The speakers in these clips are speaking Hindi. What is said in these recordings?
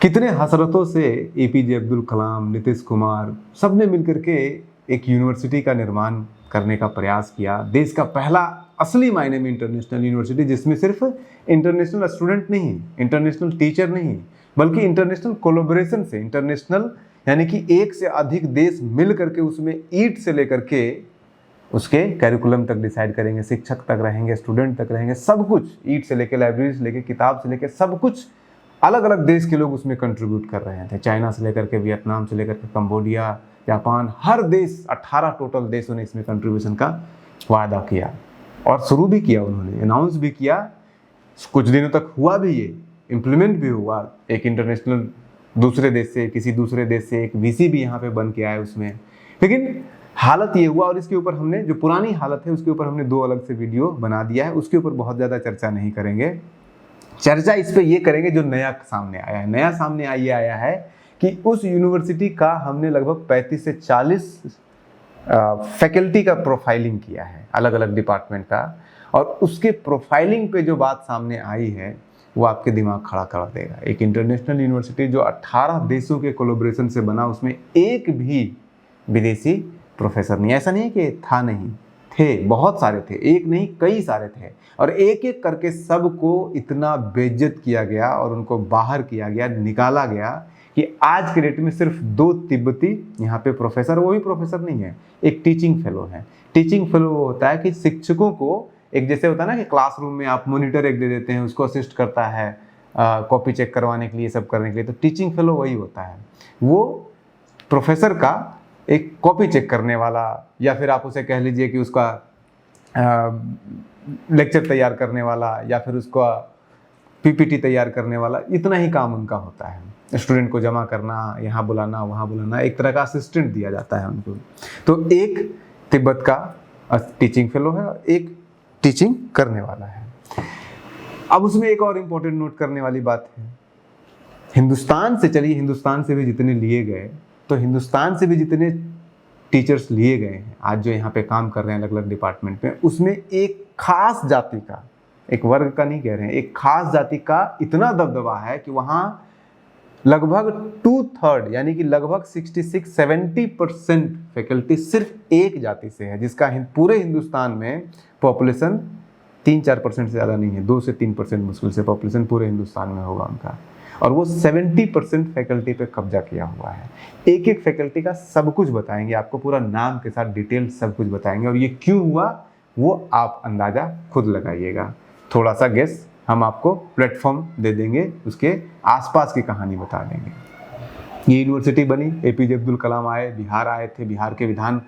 कितने हसरतों से एपीजे अब्दुल कलाम, नीतीश कुमार सब ने मिलकर के एक यूनिवर्सिटी का निर्माण करने का प्रयास किया। देश का पहला असली मायने में इंटरनेशनल यूनिवर्सिटी, जिसमें सिर्फ इंटरनेशनल स्टूडेंट नहीं, इंटरनेशनल टीचर नहीं, बल्कि इंटरनेशनल कोलैबोरेशन से, इंटरनेशनल यानी कि एक से अधिक देश मिल करके उसमें ईट से लेकर के उसके कैरिकुलम तक डिसाइड करेंगे, शिक्षक तक रहेंगे, स्टूडेंट तक रहेंगे, सब कुछ ईट से लेकर, लाइब्रेरी से लेकर, किताब से लेकर, सब कुछ अलग अलग देश के लोग उसमें कंट्रीब्यूट कर रहे थे। चाइना से लेकर के, वियतनाम से लेकर के, कंबोडिया, जापान, हर देश, 18 टोटल देशों ने इसमें कंट्रीब्यूशन का वादा किया और शुरू भी किया, उन्होंने अनाउंस भी किया। कुछ दिनों तक हुआ भी, ये इम्प्लीमेंट भी हुआ। एक इंटरनेशनल दूसरे देश से, किसी दूसरे देश से एक वीसी भी यहाँ पे बन के आए उसमें। लेकिन हालत ये हुआ, और इसके ऊपर हमने जो पुरानी हालत है उसके ऊपर हमने 2 अलग से वीडियो बना दिया है, उसके ऊपर बहुत ज़्यादा चर्चा नहीं करेंगे। चर्चा इस पे ये करेंगे जो नया सामने आया है। नया सामने ये आया है कि उस यूनिवर्सिटी का हमने लगभग 35 से 40 फैकल्टी का प्रोफाइलिंग किया है, अलग अलग डिपार्टमेंट का, और उसके प्रोफाइलिंग पे जो बात सामने आई है वो आपके दिमाग खड़ा कर देगा। एक इंटरनेशनल यूनिवर्सिटी जो 18 देशों के कोलैबोरेशन से बना, उसमें एक भी विदेशी प्रोफेसर नहीं। ऐसा नहीं कि था, नहीं थे, बहुत सारे थे, एक नहीं कई सारे थे, और एक एक करके सबको इतना बेइज्जत किया गया और उनको बाहर किया गया, निकाला गया कि आज के डेट में सिर्फ 2 तिब्बती यहाँ पे प्रोफेसर, वो भी प्रोफेसर नहीं है, एक टीचिंग फेलो है। टीचिंग फेलो वो होता है कि शिक्षकों को एक, जैसे होता है ना कि क्लासरूम में आप मॉनिटर एक दे देते हैं, उसको असिस्ट करता है कॉपी चेक करवाने के लिए, सब करने के लिए, तो टीचिंग फेलो वही होता है। वो प्रोफेसर का एक कॉपी चेक करने वाला, या फिर आप उसे कह लीजिए कि उसका लेक्चर तैयार करने वाला, या फिर उसका पीपीटी तैयार करने वाला, इतना ही काम उनका होता है। स्टूडेंट को जमा करना, यहाँ बुलाना, वहाँ बुलाना, एक तरह का असिस्टेंट दिया जाता है उनको। तो एक तिब्बत का टीचिंग फेलो है और एक टीचिंग करने वाला है। अब उसमें एक और इम्पोर्टेंट नोट करने वाली बात है, हिंदुस्तान से, चलिए हिंदुस्तान से भी जितने लिए गए, तो हिंदुस्तान से भी जितने टीचर्स लिए गए हैं आज जो यहाँ पे काम कर रहे हैं अलग अलग डिपार्टमेंट में, उसमें एक खास जाति का, एक वर्ग का नहीं कह रहे हैं, एक खास जाति का इतना दबदबा है कि वहाँ लगभग 2/3 यानी कि लगभग 66-70% फैकल्टी सिर्फ एक जाति से है, जिसका पूरे हिंदुस्तान में पॉपुलेशन 3-4% से ज़्यादा नहीं है, 2 से 3% मुश्किल से पॉपुलेशन पूरे हिंदुस्तान में होगा उनका, और वो 70% फैकल्टी पे कब्जा किया हुआ है। एक एक फैकल्टी का सब कुछ बताएंगे आपको, पूरा नाम के साथ डिटेल सब कुछ बताएंगे, और ये क्यों हुआ वो आप अंदाज़ा खुद लगाइएगा। थोड़ा सा गेस हम आपको प्लेटफॉर्म दे देंगे, उसके आसपास की कहानी बता देंगे। ये यूनिवर्सिटी बनी, एपीजे अब्दुल कलाम आए, बिहार आए थे, बिहार के विधान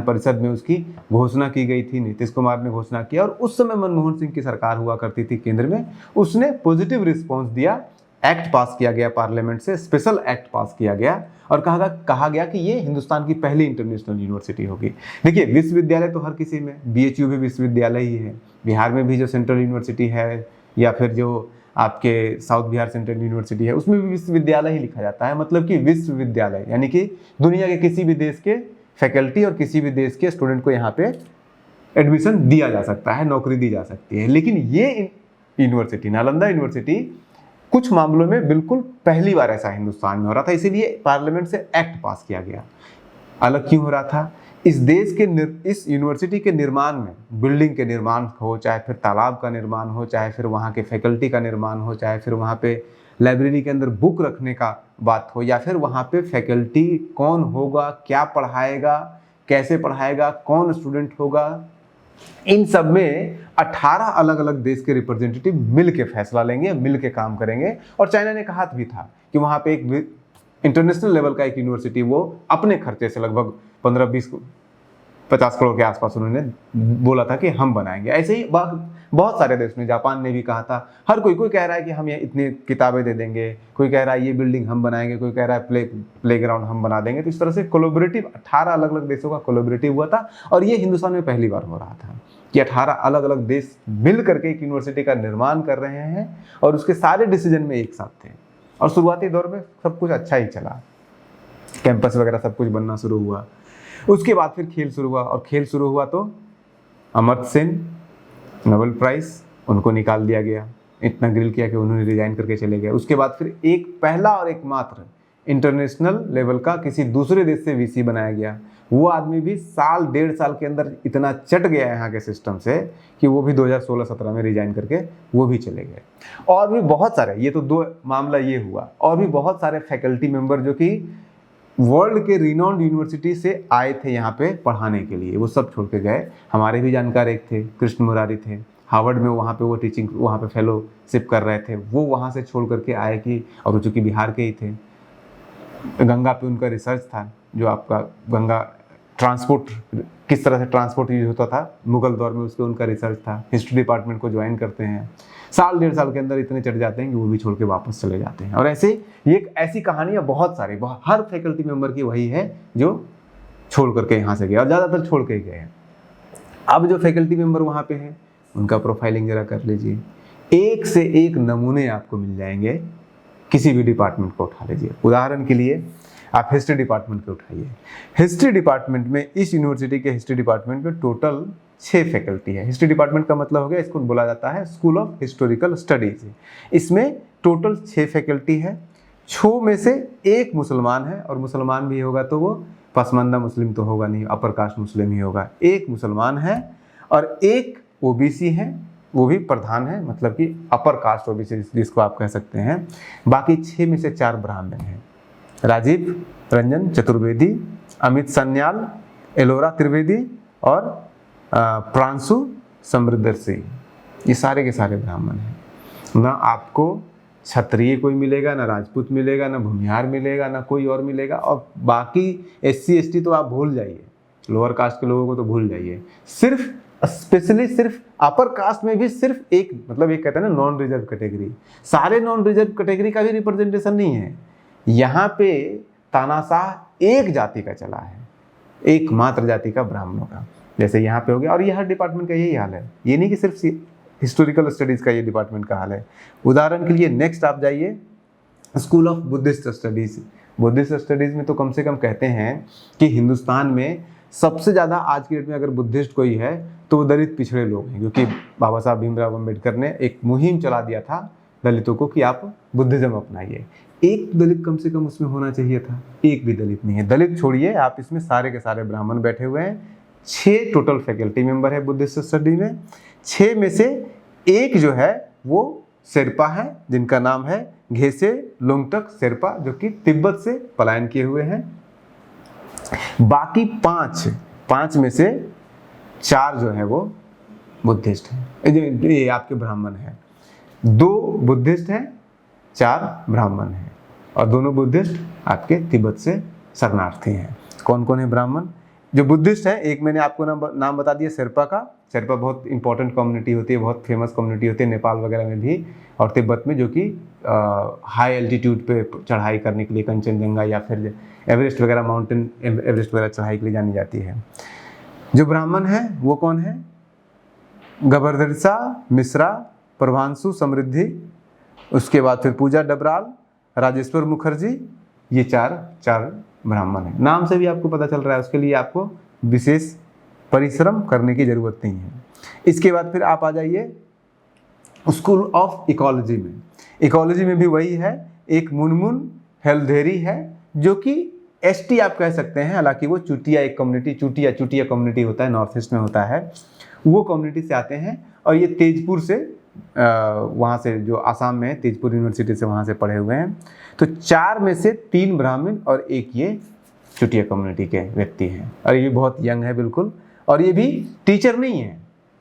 परिषद में उसकी घोषणा की गई थी, नीतीश कुमार ने घोषणा किया, और उस समय मनमोहन सिंह की सरकार हुआ करती थी केंद्र में, उसने पॉजिटिव रिस्पॉन्स दिया, एक्ट पास किया गया पार्लियामेंट से, स्पेशल एक्ट पास किया गया, और कहा गया कि ये हिंदुस्तान की पहली इंटरनेशनल यूनिवर्सिटी होगी। देखिए विश्वविद्यालय तो हर किसी में, बीएचयू भी विश्वविद्यालय ही है, बिहार में भी जो सेंट्रल यूनिवर्सिटी है, या फिर जो आपके साउथ बिहार सेंट्रल यूनिवर्सिटी है, उसमें भी विश्वविद्यालय ही लिखा जाता है। मतलब कि विश्वविद्यालय यानी कि दुनिया के किसी भी देश के फैकल्टी और किसी भी देश के स्टूडेंट को यहाँ पे एडमिशन दिया जा सकता है, नौकरी दी जा सकती है। लेकिन ये यूनिवर्सिटी, नालंदा यूनिवर्सिटी, कुछ मामलों में बिल्कुल पहली बार ऐसा हिंदुस्तान में हो रहा था, इसीलिए पार्लियामेंट से एक्ट पास किया गया। अलग क्यों हो रहा था? इस देश के इस यूनिवर्सिटी के निर्माण में, बिल्डिंग के निर्माण हो, चाहे फिर तालाब का निर्माण हो, चाहे फिर वहाँ के फैकल्टी का निर्माण हो, चाहे फिर वहाँ पे लाइब्रेरी के अंदर बुक रखने का बात हो, या फिर वहाँ पे फैकल्टी कौन होगा, क्या पढ़ाएगा, कैसे पढ़ाएगा, कौन स्टूडेंट होगा, इन सब में 18 अलग अलग देश के रिप्रेजेंटेटिव मिल के फैसला लेंगे, मिल के काम करेंगे। और चाइना ने कहा भी था कि वहाँ पे एक इंटरनेशनल लेवल का एक यूनिवर्सिटी वो अपने खर्चे से लगभग 15-20-50 करोड़ के आसपास उन्होंने बोला था कि हम बनाएंगे। ऐसे ही बहुत सारे देश में, जापान ने भी कहा था, हर कोई कह रहा है कि हम ये इतनी किताबें दे देंगे, कोई कह रहा है ये बिल्डिंग हम बनाएंगे, कोई कह रहा है प्ले ग्राउंड हम बना देंगे। तो इस तरह से कोलैबोरेटिव 18 अलग अलग देशों का कोलैबोरेटिव हुआ था, और ये हिंदुस्तान में पहली बार हो रहा था कि 18 अलग अलग देश मिल करके एक यूनिवर्सिटी का निर्माण कर रहे हैं, और उसके सारे डिसीजन में एक साथ थे। और शुरुआती दौर में सब कुछ अच्छा ही चला, कैंपस वगैरह सब कुछ बनना शुरू हुआ। उसके बाद फिर खेल शुरू हुआ, और खेल शुरू हुआ तो अमर्त्य सेन, नोबेल प्राइज, उनको निकाल दिया गया। इतना ग्रिल किया कि उन्होंने रिजाइन करके चले गए। उसके बाद फिर एक पहला और एकमात्र इंटरनेशनल लेवल का किसी दूसरे देश से वीसी बनाया गया। वो आदमी भी साल 1.5 साल के अंदर इतना चट गया यहाँ के सिस्टम से कि वो भी 2016-17 में रिजाइन करके वो भी चले गए। और भी बहुत सारे, ये तो 2 मामला ये हुआ, और भी बहुत सारे फैकल्टी मेंबर जो कि वर्ल्ड के रिनाउंड यूनिवर्सिटी से आए थे यहाँ पे पढ़ाने के लिए, वो सब छोड़ के गए। हमारे भी जानकार एक थे, कृष्ण मुरारी थे, हार्वर्ड में वहाँ पे वो टीचिंग, वहाँ पे फेलोशिप कर रहे थे, वो वहाँ से छोड़ करके आए कि, और वो चूँकि बिहार के ही थे। गंगा पे उनका रिसर्च था, जो आपका गंगा ट्रांसपोर्ट, किस तरह से ट्रांसपोर्ट यूज होता था मुगल दौर में, उसके उनका रिसर्च था। हिस्ट्री डिपार्टमेंट को ज्वाइन करते हैं, साल 1.5 साल के अंदर इतने चढ़ जाते हैं कि वो भी छोड़ के वापस चले जाते हैं। और ऐसे ये ऐसी कहानियाँ बहुत सारी, हर फैकल्टी मेंबर की वही है जो छोड़ करके यहाँ से गए, और ज़्यादातर छोड़ के गए हैं। अब जो फैकल्टी मेंबर वहाँ पे हैं उनका प्रोफाइलिंग जरा कर लीजिए, एक से एक नमूने आपको मिल जाएंगे। किसी भी डिपार्टमेंट को उठा लीजिए, उदाहरण के लिए आप हिस्ट्री डिपार्टमेंट को उठाइए। हिस्ट्री डिपार्टमेंट में, इस यूनिवर्सिटी के हिस्ट्री डिपार्टमेंट में टोटल 6 फैकल्टी है। हिस्ट्री डिपार्टमेंट का मतलब हो गया, इसको बोला जाता है स्कूल ऑफ हिस्टोरिकल स्टडीज। इसमें टोटल 6 फैकल्टी है। 6 में से 1 मुसलमान है, और मुसलमान भी होगा तो वो पसमानदा मुस्लिम तो होगा नहीं, अपर कास्ट मुस्लिम ही होगा। 1 मुसलमान है और 1 ओबीसी है, वो भी प्रधान है, मतलब कि अपर कास्ट ओबीसी जिसको आप कह सकते हैं। बाकी 6 में से 4 ब्राह्मण हैं, राजीव रंजन चतुर्वेदी, अमित सन्याल, एलोरा त्रिवेदी और प्रांशु समृद्धर सिंह, ये सारे के सारे ब्राह्मण हैं। ना आपको क्षत्रिय कोई मिलेगा, ना राजपूत मिलेगा, ना भूमिहार मिलेगा, ना कोई और मिलेगा। और बाकी SC ST तो आप भूल जाइए, लोअर कास्ट के लोगों को तो भूल जाइए। सिर्फ स्पेशली सिर्फ अपर कास्ट में भी सिर्फ एक, मतलब एक कहते हैं ना नॉन रिजर्व कैटेगरी, सारे नॉन रिजर्व कैटेगरी का भी रिप्रेजेंटेशन नहीं है यहाँ पे। तानाशाह एक जाति का चला है, एकमात्र जाति का, ब्राह्मणों का, जैसे यहाँ पे हो गया। और ये हर डिपार्टमेंट का यही हाल है, ये नहीं कि सिर्फ हिस्टोरिकल स्टडीज़ का ये डिपार्टमेंट का हाल है। उदाहरण के लिए नेक्स्ट आप जाइए, school of Buddhist studies. Buddhist studies में तो कम से कम कहते हैं कि हिंदुस्तान में सबसे ज़्यादा आज की डेट में अगर बुद्धिस्ट कोई है तो वो दलित पिछड़े लोग हैं, क्योंकि बाबा साहब भीमराव अम्बेडकर ने एक मुहिम चला दिया था दलितों को कि आप बुद्धिज्म अपनाइए। एक दलित कम से कम उसमें होना चाहिए था, एक भी दलित नहीं है। दलित छोड़िए, आप इसमें सारे के सारे ब्राह्मण बैठे हुए हैं। 6 टोटल फैकल्टी मेंबर है बुद्धिस्ट स्टडी में। 6 में से 1 जो है वो शेरपा है, जिनका नाम है घेसे लोंगटक शेरपा, जो कि तिब्बत से पलायन किए हुए हैं। बाकी 5 में से 4 जो है वो बुद्धिस्ट हैं, ये आपके ब्राह्मण हैं। 2 बुद्धिस्ट हैं, 4 ब्राह्मण हैं, और दोनों बुद्धिस्ट आपके तिब्बत से शरणार्थी हैं। कौन कौन है ब्राह्मण जो बुद्धिस्ट है? एक मैंने आपको नाम बता दिया शेरपा का। शेरपा बहुत इंपॉर्टेंट कम्युनिटी होती है, बहुत फेमस कम्युनिटी होती है नेपाल वगैरह में भी और तिब्बत में, जो कि हाई एल्टीट्यूड पे चढ़ाई करने के लिए, कंचनजंगा या फिर एवरेस्ट वगैरह, माउंटेन एवरेस्ट वगैरह चढ़ाई के लिए जानी जाती है। जो ब्राह्मण है वो कौन है? गबरदरसा मिश्रा, प्रभांशु समृद्धि, उसके बाद फिर पूजा डबराल, राजेश्वर मुखर्जी, ये चार ब्राह्मण हैं। नाम से भी आपको पता चल रहा है, उसके लिए आपको विशेष परिश्रम करने की जरूरत नहीं है। इसके बाद फिर आप आ जाइए स्कूल ऑफ इकोलॉजी में। इकोलॉजी में भी वही है, एक मुनमुन हेल्धेरी है जो कि ST आप कह सकते हैं, हालांकि वो चुटिया एक कम्युनिटी, चुटिया कम्युनिटी होता है, नॉर्थ ईस्ट में होता है, वो कम्युनिटी से आते हैं। और ये तेजपुर से, वहाँ से जो आसाम में है, तेजपुर यूनिवर्सिटी से वहाँ से पढ़े हुए हैं। तो 4 में से 3 ब्राह्मण और 1 ये चुटिया कम्युनिटी के व्यक्ति हैं, और ये बहुत यंग है बिल्कुल। और ये भी टीचर नहीं है,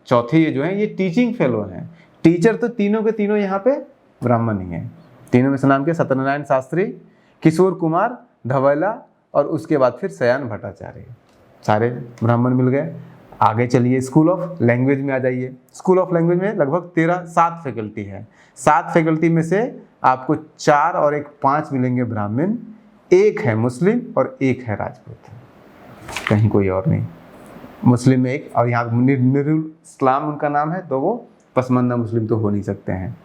चौथे ये जो हैं ये टीचिंग फेलो हैं। टीचर तो तीनों के तीनों यहाँ पे ब्राह्मण ही हैं। तीनों में से नाम के सत्यनारायण शास्त्री, किशोर कुमार धवैला और उसके बाद फिर सयान भट्टाचार्य, सारे ब्राह्मण मिल गए। आगे चलिए स्कूल ऑफ लैंग्वेज में आ जाइए। स्कूल ऑफ लैंग्वेज में लगभग 7 फैकल्टी है। 7 फैकल्टी में से आपको 4 और 1 5 मिलेंगे ब्राह्मण, 1 है मुस्लिम और 1 है राजपूत, कहीं कोई और नहीं। मुस्लिम में 1, और यहाँ नुरुल इस्लाम उनका नाम है, तो वो पसमानदा मुस्लिम तो हो नहीं सकते हैं।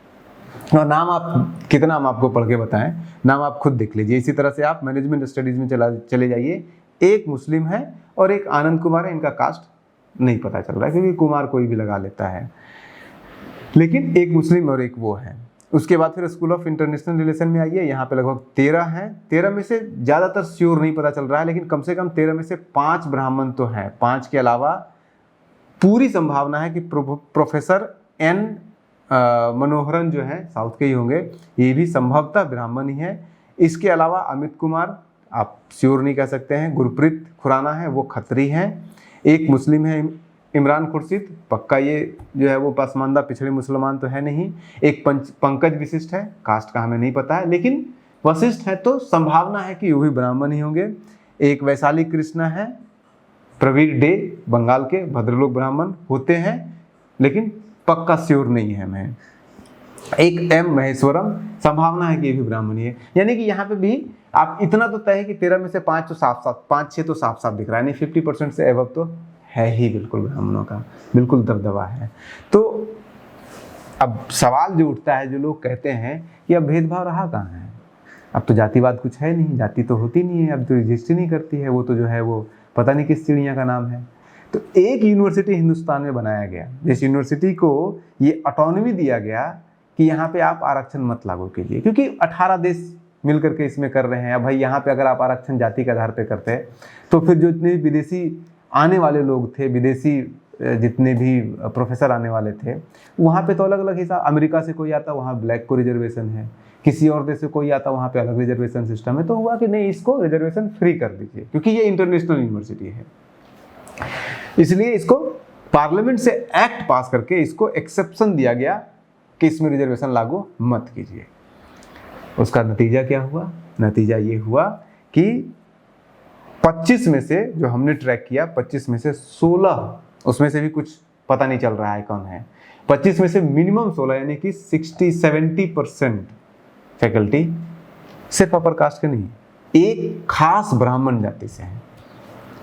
और नाम आप कितना हम आपको पढ़ के बताएं, नाम आप खुद देख लीजिए। इसी तरह से आप मैनेजमेंट स्टडीज़ में चले जाइए। 1 मुस्लिम है और 1 आनंद कुमार है, इनका कास्ट नहीं पता चल रहा है क्योंकि कुमार कोई भी लगा लेता है। लेकिन एक मुस्लिम और एक वो है। उसके बाद फिर स्कूल ऑफ इंटरनेशनल रिलेशन में आइए, यहाँ पे लगभग 13 हैं। 13 में से ज़्यादातर श्योर नहीं पता चल रहा है, लेकिन कम से कम 13 में से 5 ब्राह्मण तो हैं। 5 के अलावा पूरी संभावना है कि प्रोफेसर एन मनोहरन जो है साउथ के ही होंगे, ये भी संभवतः ब्राह्मण ही है। इसके अलावा अमित कुमार, आप श्योर नहीं कह सकते हैं। गुरप्रीत खुराना है, वो खत्री हैं। एक मुस्लिम है इमरान खुर्शीद, पक्का ये जो है वो पसमानदा पिछड़े मुसलमान तो है नहीं। एक पंकज विशिष्ट है, कास्ट का हमें नहीं पता है, लेकिन वशिष्ठ है तो संभावना है कि वो भी ब्राह्मण ही होंगे। एक वैशाली कृष्णा है, प्रवीण डे बंगाल के, भद्रलोक ब्राह्मण होते हैं, लेकिन पक्का श्योर नहीं है हमें। एक एम महेश्वरम, संभावना है कि ये भी ब्राह्मण ही है। यानी कि यहाँ पे भी आप इतना तो तय है कि 13 में से 5 तो साफ साफ, 5-6 तो साफ साफ दिख रहा है, नहीं 50% से एबव तो है ही बिल्कुल ब्राह्मणों का, बिल्कुल दबदबा है। तो अब सवाल जो उठता है, जो लोग कहते हैं कि अब भेदभाव रहा कहाँ है, अब तो जातिवाद कुछ है नहीं, जाति तो होती नहीं है, अब तो एग्जिस्ट ही नहीं करती है, वो तो जो है वो पता नहीं किस चिड़िया का नाम है। तो एक यूनिवर्सिटी हिंदुस्तान में बनाया गया, जिस यूनिवर्सिटी को ये ऑटोनॉमी दिया गया कि यहाँ पे आप आरक्षण मत लागू कीजिए, क्योंकि 18 देश मिल करके इसमें कर रहे हैं। अब भाई यहाँ पे अगर आप आरक्षण जाति के आधार पे करते हैं तो फिर जो इतने विदेशी आने वाले लोग थे, विदेशी जितने भी प्रोफेसर आने वाले थे, वहाँ पे तो अलग अलग हिसाब, अमेरिका से कोई आता वहाँ ब्लैक को रिजर्वेशन है, किसी और देश से कोई आता वहाँ पे अलग रिजर्वेशन सिस्टम है। तो हुआ कि नहीं, इसको रिजर्वेशन फ्री कर दीजिए, क्योंकि ये इंटरनेशनल यूनिवर्सिटी है, इसलिए इसको पार्लियामेंट से एक्ट पास करके इसको एक्सेप्शन दिया गया कि इसमें रिजर्वेशन लागू मत कीजिए। उसका नतीजा क्या हुआ? नतीजा ये हुआ कि 25 में से जो हमने ट्रैक किया, 25 में से 16, उसमें से भी कुछ पता नहीं चल रहा है कौन है, 25 में से मिनिमम 16 यानी कि 60-70% फैकल्टी सिर्फ अपर कास्ट के नहीं, एक खास ब्राह्मण जाति से है।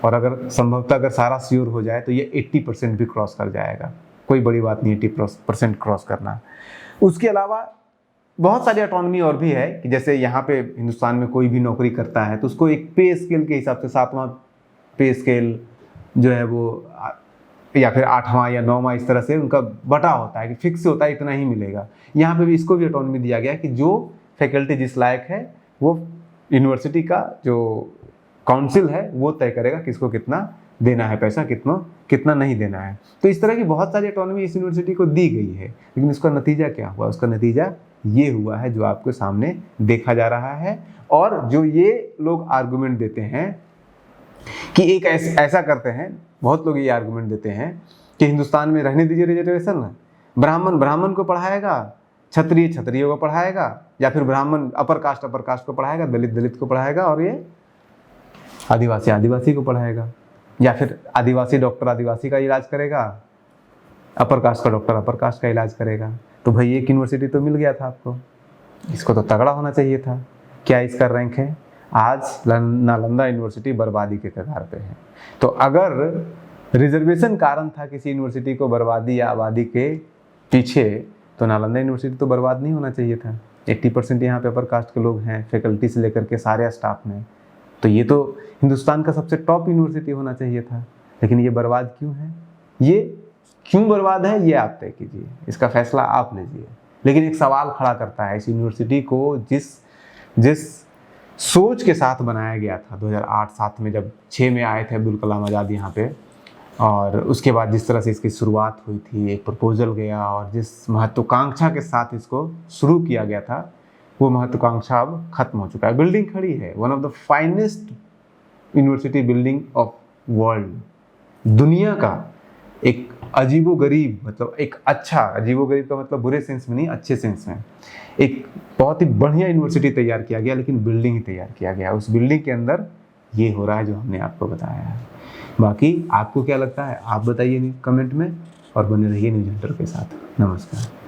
और अगर संभवतः अगर सारा श्योर हो जाए तो ये 80% भी क्रॉस कर जाएगा, कोई बड़ी बात नहीं 80% क्रॉस करना। उसके अलावा बहुत सारी ऑटोनॉमी और भी है कि जैसे यहाँ पे हिंदुस्तान में कोई भी नौकरी करता है तो उसको एक पे स्केल के हिसाब से 7वां पे स्केल जो है वो, या फिर 8वां या 9वां, इस तरह से उनका बटा होता है कि फिक्स होता है, इतना ही मिलेगा। यहाँ पे भी इसको भी ऑटोनॉमी दिया गया कि जो फैकल्टी जिस लायक है वो यूनिवर्सिटी का जो काउंसिल है वो तय करेगा किसको कितना देना है, पैसा कितना नहीं देना है। तो इस तरह की बहुत सारी ऑटोनॉमी इस यूनिवर्सिटी को दी गई है, लेकिन इसका नतीजा क्या हुआ? उसका नतीजा ये हुआ है जो आपके सामने देखा जा रहा है। और जो ये लोग आर्गुमेंट देते हैं कि एक ऐसा करते हैं, बहुत लोग ये आर्गुमेंट देते हैं कि हिंदुस्तान में रहने दीजिए रिजर्वेशन, ब्राह्मण को पढ़ाएगा, क्षत्रिय को पढ़ाएगा, या फिर ब्राह्मण अपर कास्ट को पढ़ाएगा, दलित को पढ़ाएगा, और ये आदिवासी को पढ़ाएगा, या फिर आदिवासी डॉक्टर आदिवासी का इलाज करेगा, अपर कास्ट का डॉक्टर अपर कास्ट का इलाज करेगा। तो भाई एक यूनिवर्सिटी तो मिल गया था आपको, इसको तो तगड़ा होना चाहिए था। क्या इसका रैंक है? आज नालंदा यूनिवर्सिटी बर्बादी के कगार पे है। तो अगर रिजर्वेशन कारण था किसी यूनिवर्सिटी को बर्बादी या आबादी के पीछे, तो नालंदा यूनिवर्सिटी तो बर्बाद नहीं होना चाहिए था। 80% यहाँ पे अपर कास्ट के लोग हैं, फैकल्टी से लेकर के सारे स्टाफ में, तो ये तो हिंदुस्तान का सबसे टॉप यूनिवर्सिटी होना चाहिए था। लेकिन ये बर्बाद क्यों है? ये क्यों बर्बाद है ये आप तय कीजिए, इसका फैसला आप लीजिए। लेकिन एक सवाल खड़ा करता है, इस यूनिवर्सिटी को जिस सोच के साथ बनाया गया था 2008-7 में, जब 6 में आए थे अब्दुल कलाम आज़ाद यहाँ पे, और उसके बाद जिस तरह से इसकी शुरुआत हुई थी, एक प्रपोजल गया और जिस महत्वाकांक्षा के साथ इसको शुरू किया गया था, वो महत्वाकांक्षा अब खत्म हो चुका है। बिल्डिंग खड़ी है, one of the finest university building of world, दुनिया का एक अजीबोगरीब, मतलब एक अच्छा, अजीबोगरीब का मतलब बुरे सेंस में नहीं, अच्छे सेंस में, एक बहुत ही बढ़िया यूनिवर्सिटी तैयार किया गया, लेकिन बिल्डिंग ही तैयार किया गया। उस बिल्डिंग के अंदर ये हो रहा है जो हमने आपको बताया है। बाकी आपको क्या लगता है आप बताइए कमेंट में, और बने रहिए न्यूज़ हंटर के साथ। नमस्कार।